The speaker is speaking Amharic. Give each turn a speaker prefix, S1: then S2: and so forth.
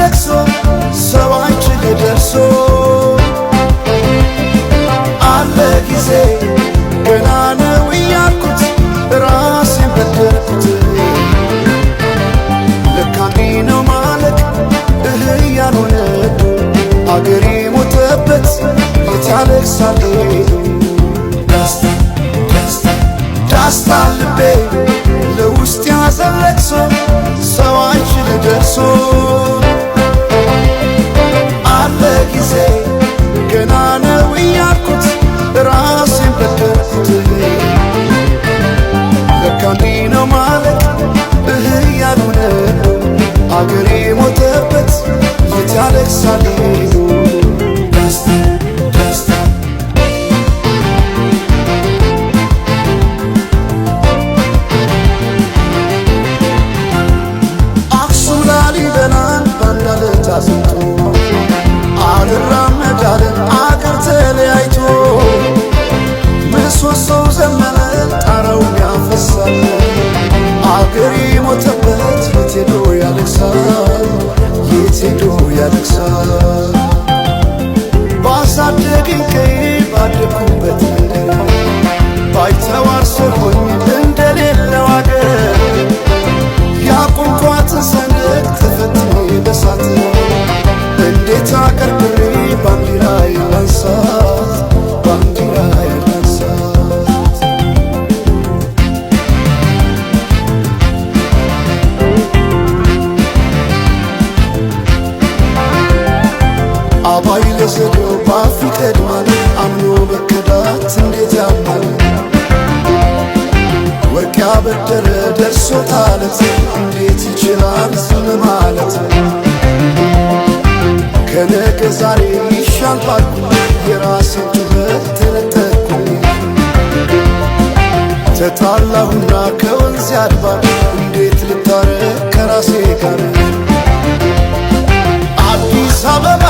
S1: ለቅሶ ሰው አንቺ ደርሶ አለ ጊዜ ገና ነው እያልኩት ራሴን በደልኩት ለካ እንዲህ ነው ማለቅ ያልሆነ አገሬ ሞተበት የት ያለቅሳል ዳስታ ልቤ ለውስጥ ያዘን ለቅሶ ሰው አይችል ደርሶ አለ ጊዜ ገና ነው እያልኩት ራሴን በደልኩት ለካ እንዲህ ነው ማለት ያልሆነ አገሬ ሞተበት የት ያለቅሳል አስንቶ አልራመዳለን አገር ተለያይቶ ምሰሶው ዘመነ ጣራው ያፈሳል አገሬ ሞተበት የት ሄዶ ያለቅሳል የት ሄዶ ያለቅሳል ባሳደገኝ ቀዬ ባደኩበት ምድር ባይተዋር ሰው ሆኜ እንደሌለው አገር ያቆምኳትን ሰንደቅ ተፈትኜ በሳት እንዴት አቀርቅሬ ባንዲራዬ ላንሳት ባንዲራዬ ላንሳት አባይ ለዘዴው ባፍ ይቀድማል አምኖ መከዳት እንዴት ያማል ወርቅ ያበደረ ደርሶታለት እንዴት ይችላል ዝም ማለት ከነገ ዛሬ ይሻል ባልኩ የራሴን ጩኸት ተነጠቅኩኝ ተጣላሁና ከወንዝ አድባር እንዴት ልታረቅ ከራሴ ጋር አዲስ አበባ